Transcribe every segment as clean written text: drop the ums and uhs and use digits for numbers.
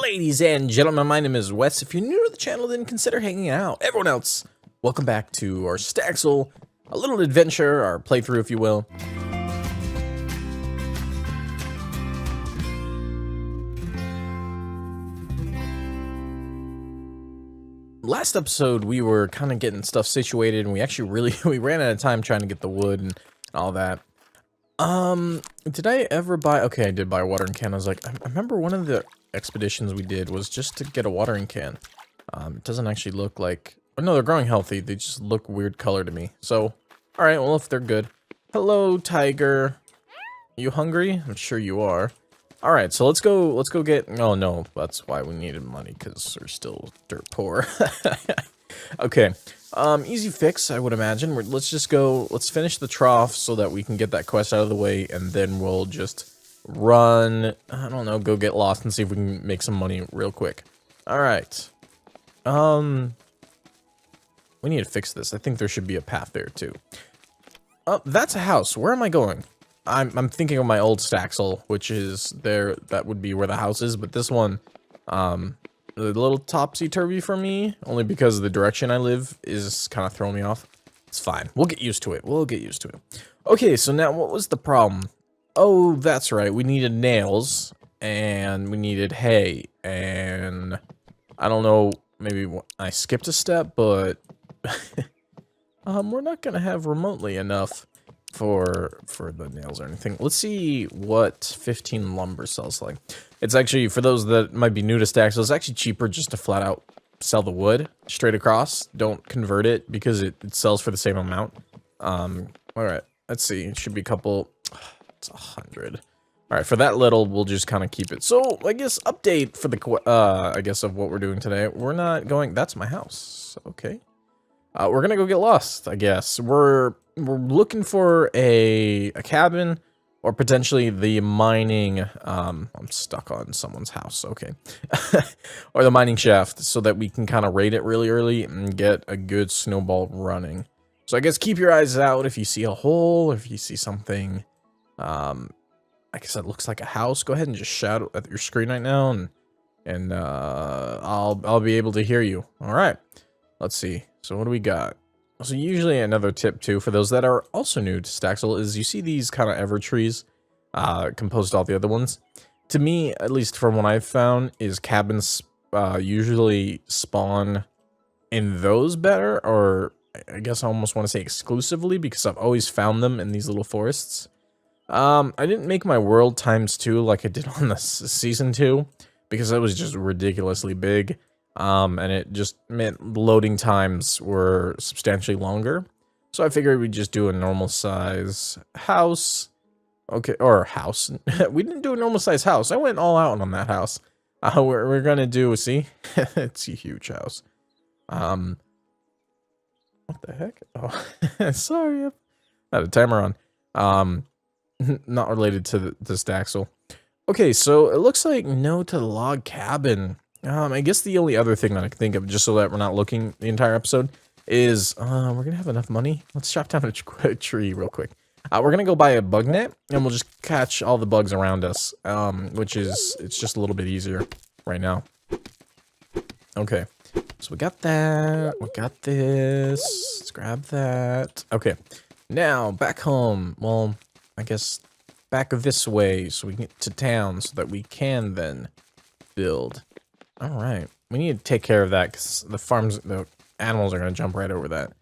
Ladies and gentlemen, my name is Wes. If you're new to the channel, then consider hanging out. Everyone else, welcome back to our Staxel, a little adventure, our playthrough, if you will. Last episode, we were kind of getting stuff situated, and we actually we ran out of time trying to get the wood and all that. Did I ever buy... Okay, I did buy a watering can. I was like, I remember one of the expeditions we did was just to get a watering can. It doesn't actually look like... Oh, no, they're growing healthy. They just look weird color to me. So, alright, well, if they're good. Hello, tiger. You hungry? I'm sure you are. Alright, so let's go get... Oh, no, that's why we needed money, because we're still dirt poor. Okay, easy fix, I would imagine. Let's just go... Let's finish the trough so that we can get that quest out of the way, and then we'll just run... I don't know, go get lost and see if we can make some money real quick. Alright. We need to fix this. I think there should be a path there, too. Oh, that's a house. Where am I going? I'm thinking of my old Staxel, which is there. That would be where the house is, but this one, a little topsy-turvy for me, only because the direction I live is kind of throwing me off. It's fine. We'll get used to it. We'll get used to it. Okay, so now what was the problem? Oh, that's right. We needed nails, and we needed hay, and I don't know, maybe I skipped a step, but we're not gonna have remotely enough for the nails or anything. Let's see what 15 lumber sells like. It's actually, for those that might be new to Staxel, it's actually cheaper just to flat out sell the wood straight across. Don't convert it because it sells for the same amount. Alright, let's see. It should be a couple... It's 100. Alright, for that little, we'll just kind of keep it. So, I guess, update for the, I guess, of what we're doing today. We're not going... That's my house. Okay. We're gonna go get lost, I guess. We're looking for a cabin, or potentially the mining, I'm stuck on someone's house, okay. Or the mining shaft, so that we can kind of raid it really early and get a good snowball running. So I guess keep your eyes out if you see a hole, if you see something, like I said, looks like a house. Go ahead and just shout at your screen right now, and I'll be able to hear you. All right, let's see. So what do we got? So usually another tip too for those that are also new to Staxel is you see these kind of ever trees composed all the other ones. To me, at least from what I've found, is cabins usually spawn in those better, or I guess I almost want to say exclusively, because I've always found them in these little forests. I didn't make my world ×2 like I did on the season 2 because that was just ridiculously big. And it just meant loading times were substantially longer. So I figured we'd just do a normal size house. Okay, or house. We didn't do a normal size house. I went all out on that house. We're gonna do, see? It's a huge house. What the heck? Oh, sorry. I had a timer on. Not related to the Staxel. Okay, so it looks like no to the log cabin. I guess the only other thing that I can think of, just so that we're not looking the entire episode, is, we're gonna have enough money. Let's chop down a tree real quick. We're gonna go buy a bug net, and we'll just catch all the bugs around us, which is, it's just a little bit easier right now. Okay, so we got that, we got this, let's grab that. Okay, now, back home, well, I guess back this way, so we can get to town, so that we can then build. Alright, we need to take care of that, because the animals are going to jump right over that.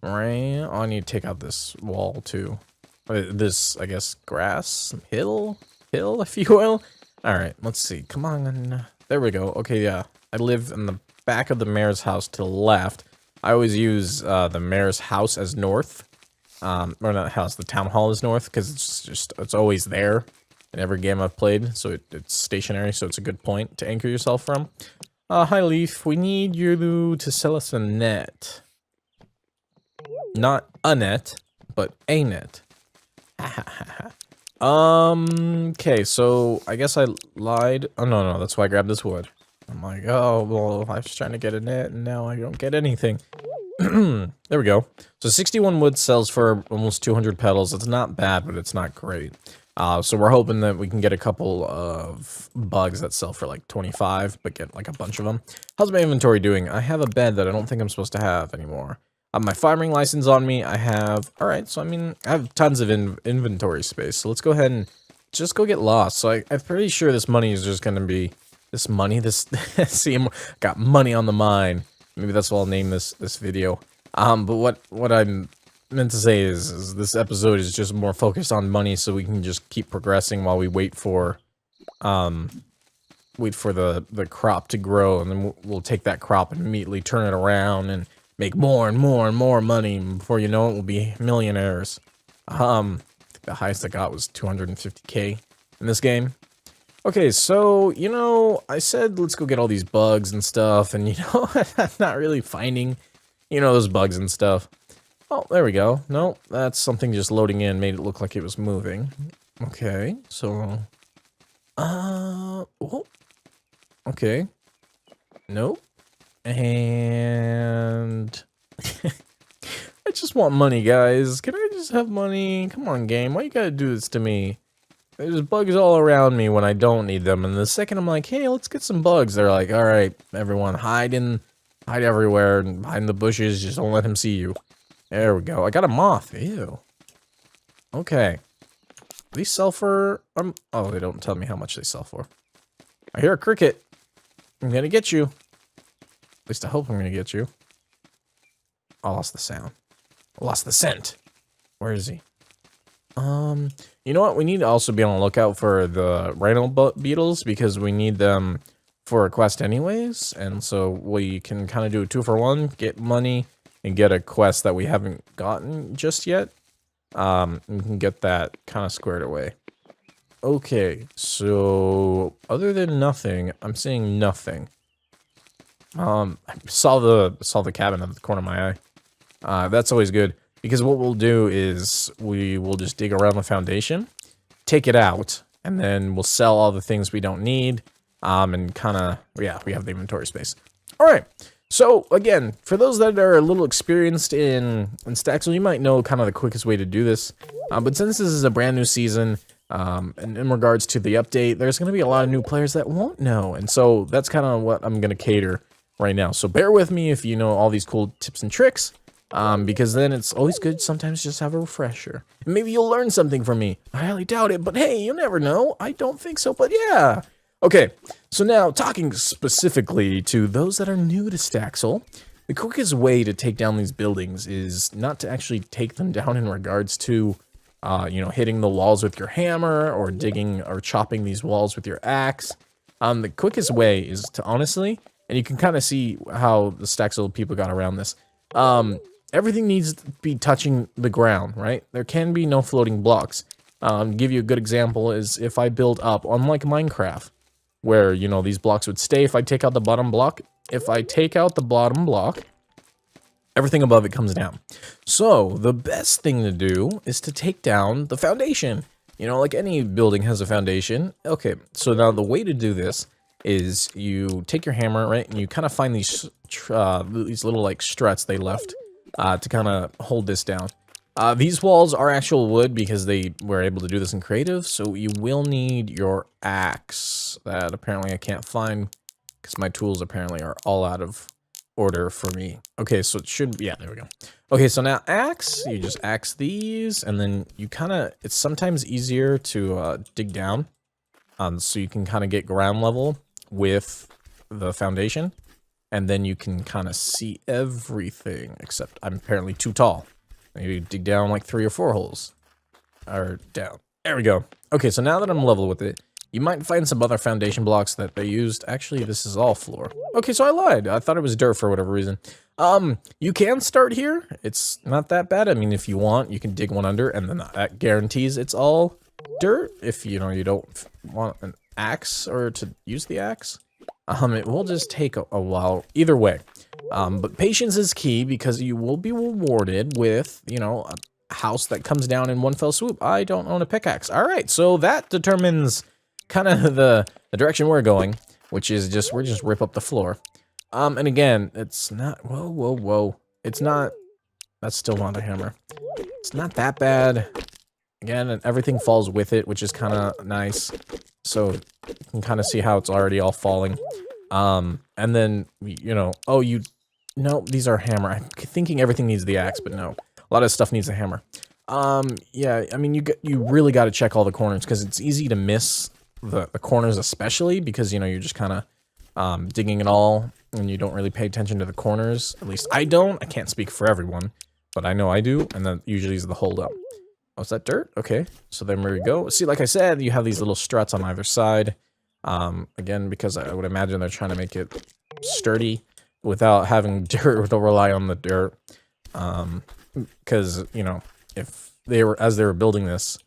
Right, oh, I need to take out this wall, too. This, I guess, grass, hill, if you will. Alright, let's see, come on, there we go. Okay, yeah, I live in the back of the mayor's house to the left. I always use the mayor's house as north. Or not house, the town hall is north, because it's always there in every game I've played, so it's stationary, so it's a good point to anchor yourself from. Hi Leaf, we need you to sell us a net. Not a net, but a net. Okay, so I guess I lied. Oh, no, that's why I grabbed this wood. I'm like, oh, well, I was trying to get a net, and now I don't get anything. There we go. So 61 wood sells for almost 200 petals. It's not bad, but it's not great. So we're hoping that we can get a couple of bugs that sell for like 25, but get like a bunch of them. How's my inventory doing? I have a bed that I don't think I'm supposed to have anymore. I have my farming license on me. I have, all right, so I mean, I have tons of inventory space. So let's go ahead and just go get lost. So I'm pretty sure this money is just going to be, see, I got money on the mind. Maybe that's what I'll name this video. But what I'm meant to say is this episode is just more focused on money, so we can just keep progressing while we wait for the crop to grow, and then we'll take that crop and immediately turn it around and make more and more and more money. And before you know it, we'll be millionaires. I think the highest I got was 250k in this game. Okay, so, you know, I said let's go get all these bugs and stuff, and, you know, I'm not really finding, you know, those bugs and stuff. Oh, there we go. No, that's something just loading in, made it look like it was moving. Okay, so, oh, okay. Nope. And I just want money, guys. Can I just have money? Come on, game. Why you gotta do this to me? There's bugs all around me when I don't need them, and the second I'm like, hey, let's get some bugs, they're like, all right, everyone, hide everywhere, and hide in the bushes, just don't let him see you. There we go. I got a moth. Ew. Okay. These sell for, oh, they don't tell me how much they sell for. I hear a cricket. I'm gonna get you. At least I hope I'm gonna get you. I lost the sound. I lost the scent. Where is he? You know what? We need to also be on the lookout for the rhino beetles, because we need them for a quest anyways. And so we can kind of do a 2-for-1, get money, and get a quest that we haven't gotten just yet. We can get that kind of squared away. Okay, so other than nothing, I'm seeing nothing. I saw the cabin at the corner of my eye. That's always good, because what we'll do is we will just dig around the foundation, take it out, and then we'll sell all the things we don't need, and kind of, yeah, we have the inventory space. All right. So, again, for those that are a little experienced in Staxel, you might know kind of the quickest way to do this. But since this is a brand new season, and in regards to the update, there's going to be a lot of new players that won't know. And so that's kind of what I'm going to cater right now. So bear with me if you know all these cool tips and tricks, because then it's always good sometimes just have a refresher. And maybe you'll learn something from me. I highly doubt it, but hey, you never know. I don't think so, but yeah. Okay, so now talking specifically to those that are new to Staxel, the quickest way to take down these buildings is not to actually take them down in regards to, you know, hitting the walls with your hammer or digging or chopping these walls with your axe. The quickest way is to honestly, and you can kind of see how the Staxel people got around this. Everything needs to be touching the ground, right? There can be no floating blocks. Give you a good example is if I build up, unlike Minecraft, where, you know, these blocks would stay if I take out the bottom block. If I take out the bottom block, everything above it comes down. So the best thing to do is to take down the foundation. You know, like any building has a foundation. Okay, so now the way to do this is you take your hammer, right, and you kind of find these little, like, struts they left to kind of hold this down. These walls are actual wood because they were able to do this in creative, so you will need your axe that apparently I can't find because my tools apparently are all out of order for me. Okay, so it should, yeah, there we go. Okay, so now axe, you just axe these, and then you kind of, it's sometimes easier to dig down, so you can kind of get ground level with the foundation, and then you can kind of see everything, except I'm apparently too tall. Maybe dig down like 3 or 4 holes. Or down. There we go. Okay, so now that I'm level with it, you might find some other foundation blocks that they used. Actually, this is all floor. Okay, so I lied. I thought it was dirt for whatever reason. You can start here. It's not that bad. I mean, if you want, you can dig one under, and then that guarantees it's all dirt. If, you know, you don't want an axe or to use the axe. It will just take a while. Either way. But patience is key because you will be rewarded with, you know, a house that comes down in one fell swoop. I don't own a pickaxe. All right, so that determines kind of the direction we're going, which is just, we're just rip up the floor. And again, it's not, whoa. It's not, that's still not a hammer. It's not that bad. again, and everything falls with it, which is kind of nice. So you can kind of see how it's already all falling. And then, you know, oh, no, these are hammer. I'm thinking everything needs the axe, but no. A lot of stuff needs a hammer. Yeah, I mean, you really got to check all the corners, because it's easy to miss the corners, especially because, you know, you're just kind of digging it all, and you don't really pay attention to the corners. At least I don't. I can't speak for everyone, but I know I do, and that usually is the holdup. Oh, is that dirt? Okay, so there we go. See, like I said, you have these little struts on either side. Again, because I would imagine they're trying to make it sturdy without having dirt to rely on the dirt. Because, you know, if they were, as they were building this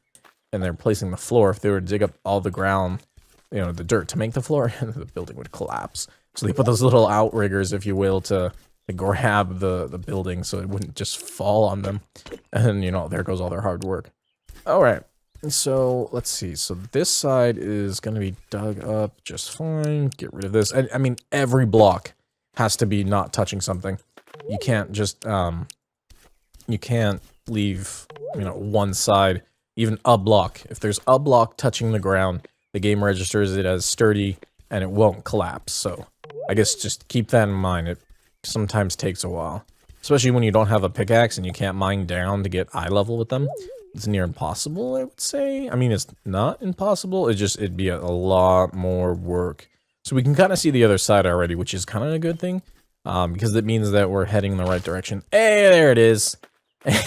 and they're placing the floor, if they were to dig up all the ground, you know, the dirt to make the floor, the building would collapse. So they put those little outriggers, if you will, to grab the building so it wouldn't just fall on them. And, you know, there goes all their hard work. All right. So let's see. So this side is going to be dug up just fine. Get rid of this. I mean, every block has to be not touching something. You can't just, you can't leave, you know, one side, even a block. If there's a block touching the ground, the game registers it as sturdy and it won't collapse. So I guess just keep that in mind. It sometimes takes a while, especially when you don't have a pickaxe and you can't mine down to get eye level with them. It's near impossible, I would say. I mean, it's not impossible. It'd be a lot more work. So we can kind of see the other side already, which is kind of a good thing, because it means that we're heading in the right direction. Hey, there it is.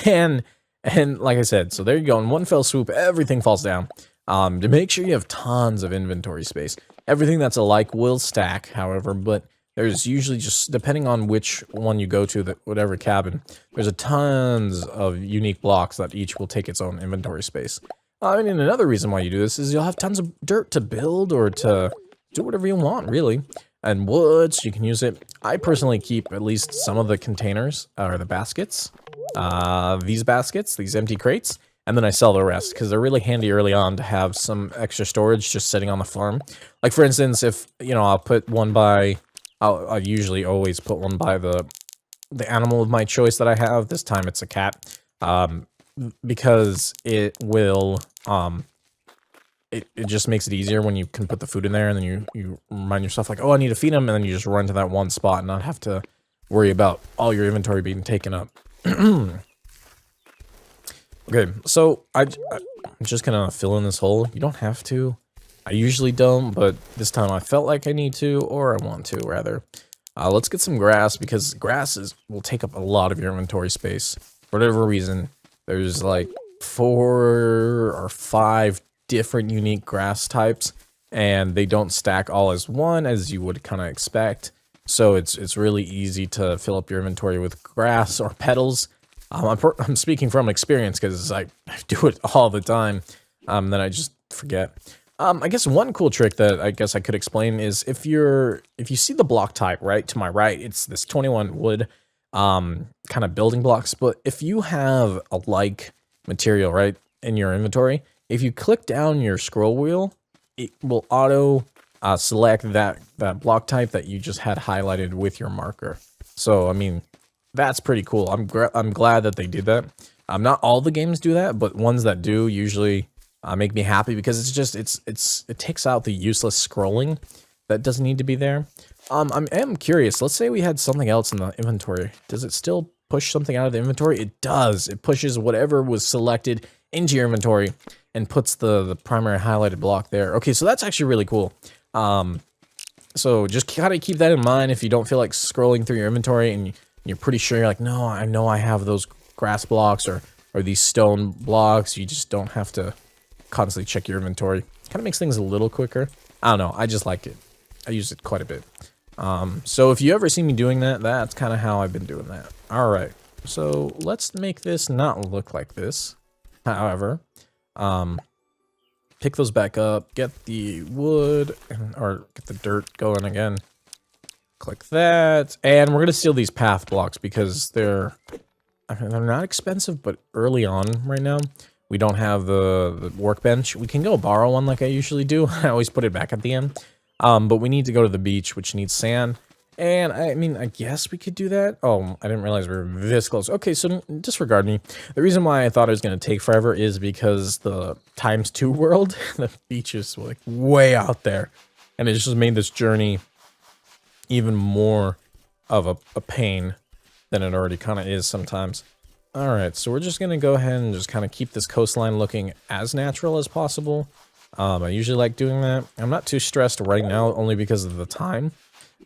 And like I said, so there you go. In one fell swoop, everything falls down. To make sure you have tons of inventory space. Everything that's alike will stack, however, but there's usually just, depending on which one you go to, whatever cabin, there's a tons of unique blocks that each will take its own inventory space. I mean, another reason why you do this is you'll have tons of dirt to build or to do whatever you want, really. And wood, so you can use it. I personally keep at least some of the containers, or the baskets. These baskets, these empty crates, and then I sell the rest, because they're really handy early on to have some extra storage just sitting on the farm. Like, for instance, if, you know, I'll put one by... I'll usually always put one by the animal of my choice that I have. This time it's a cat, because it will, it just makes it easier when you can put the food in there, and then you remind yourself like, oh, I need to feed him, and then you just run to that one spot and not have to worry about all your inventory being taken up. Okay, so I'm just gonna fill in this hole. You don't have to. I usually don't, but this time I felt like I need to, or I want to, rather. Let's get some grass, because grass will take up a lot of your inventory space. For whatever reason, there's like 4 or 5 different unique grass types, and they don't stack all as one, as you would kind of expect. So it's really easy to fill up your inventory with grass or petals. I'm speaking from experience, because I do it all the time, then I just forget. I guess one cool trick that I guess I could explain is if you see the block type, right, to my right, it's this 21 wood, kind of building blocks, but if you have a like material, right, in your inventory, if you click down your scroll wheel, it will auto select that block type that you just had highlighted with your marker. So, I mean, that's pretty cool. I'm glad that they did that. Not all the games do that, but ones that do usually make me happy, because it's just it takes out the useless scrolling that doesn't need to be there. I am curious. Let's say we had something else in the inventory. Does it still push something out of the inventory? It does. It pushes whatever was selected into your inventory and puts the primary highlighted block there. Okay, so that's actually really cool. So just kind of keep that in mind if you don't feel like scrolling through your inventory and you're pretty sure you're like, no, I know I have those grass blocks or these stone blocks. You just don't have to constantly check your inventory. Kind of makes things a little quicker. I don't know. I just like it. I use it quite a bit. So if you ever see me doing that, that's kind of how I've been doing that. All right. So let's make this not look like this. However, pick those back up, get the wood, or get the dirt going again. Click that, and we're gonna steal these path blocks because they're not expensive, but early on right now, we don't have the workbench. We can go borrow one like I usually do. I always put it back at the end. But we need to go to the beach, which needs sand. And I mean, I guess we could do that. Oh, I didn't realize we were this close. Okay, so disregard me. The reason why I thought it was going to take forever is because the ×2 world, the beach is like way out there. And it just made this journey even more of a pain than it already kind of is sometimes. Alright, so we're just going to go ahead and just kind of keep this coastline looking as natural as possible. I usually like doing that. I'm not too stressed right now, only because of the time.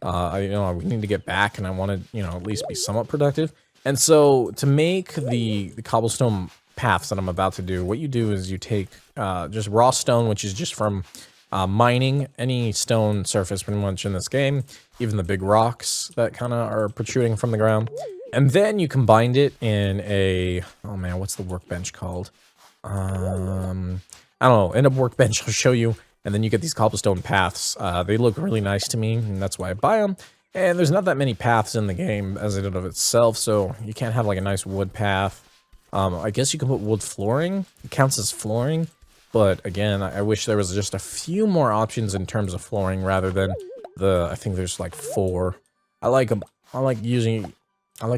We need to get back, and I want to, at least be somewhat productive. And so, to make the cobblestone paths that I'm about to do, what you do is you take just raw stone, which is just from mining any stone surface pretty much in this game, even the big rocks that kind of are protruding from the ground. And then you combined it in a, oh man, what's the workbench called? I don't know, in a workbench I'll show you. And then you get these cobblestone paths. They look really nice to me, and that's why I buy them. And there's not that many paths in the game as it of itself, so you can't have like a nice wood path. I guess you can put wood flooring. It counts as flooring. But again, I wish there was just a few more options in terms of flooring rather than I think there's like 4. I like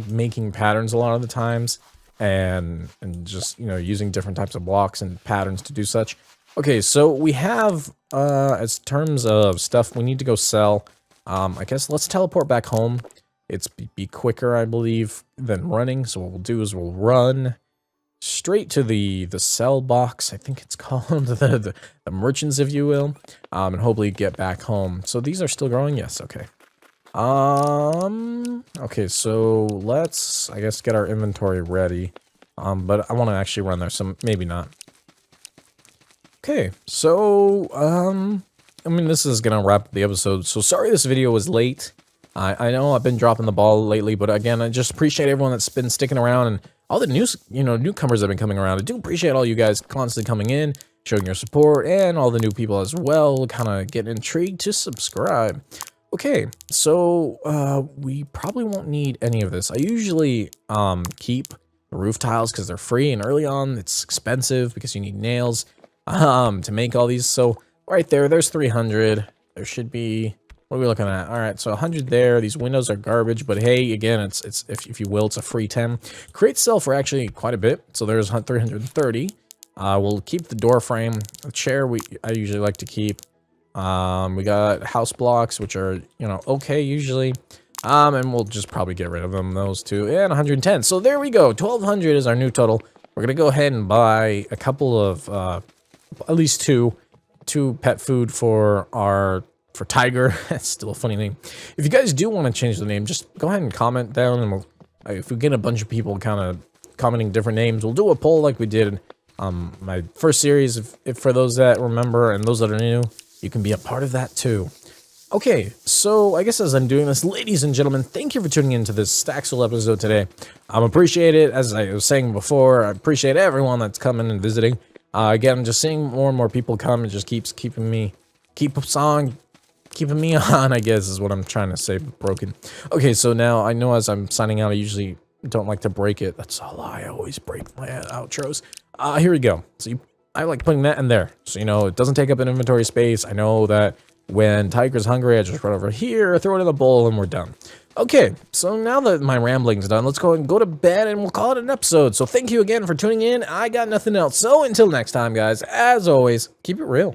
making patterns a lot of the times and just, using different types of blocks and patterns to do such. Okay, so we have, as terms of stuff we need to go sell, I guess let's teleport back home. It's be quicker, I believe, than running. So what we'll do is we'll run straight to the sell box, I think it's called, the merchants, if you will, and hopefully get back home. So these are still growing? Yes, okay. Okay, so let's, I guess, get our inventory ready. But I want to actually run there, so maybe not. Okay, so, I mean, this is gonna wrap up the episode, so sorry this video was late. I know I've been dropping the ball lately, but again, I just appreciate everyone that's been sticking around, and all the newcomers that have been coming around. I do appreciate all you guys constantly coming in, showing your support, and all the new people as well, kind of getting intrigued to subscribe. Okay, so, we probably won't need any of this. I usually, keep the roof tiles because they're free, and early on, it's expensive because you need nails. To make all these. So right there's 300. There should be, what are we looking at? All right, so 100 there. These windows are garbage, but hey, again, it's if you will, it's a free 10. Crates sell for actually quite a bit, so there's 330. We'll keep the door frame. The chair I usually like to keep. We got house blocks, which are, okay usually. And we'll just probably get rid of them, those two, and 110. So there we go. 1200 is our new total. We're gonna go ahead and buy a couple of at least two pet food for Tiger. That's still a funny name. If you guys do want to change the name, just go ahead and comment down, and if we get a bunch of people kind of commenting different names, we'll do a poll like we did my first series. If for those that remember and those that are new, you can be a part of that too. Okay, so I guess as I'm doing this, ladies and gentlemen, thank you for tuning into this Staxel episode today. Appreciate it. As I was saying before, I appreciate everyone that's coming and visiting. Again, just seeing more and more people come, it just keeping me on, I guess, is what I'm trying to say, but broken. Okay, so now I know as I'm signing out, I usually don't like to break it. That's a lie. I always break my outros. Here we go. So I like putting that in there. So, it doesn't take up an inventory space. I know that when Tiger's hungry, I just run over here, throw it in the bowl, and we're done. Okay, so now that my rambling's done, let's go ahead and go to bed, and we'll call it an episode. So thank you again for tuning in. I got nothing else. So until next time, guys, as always, keep it real.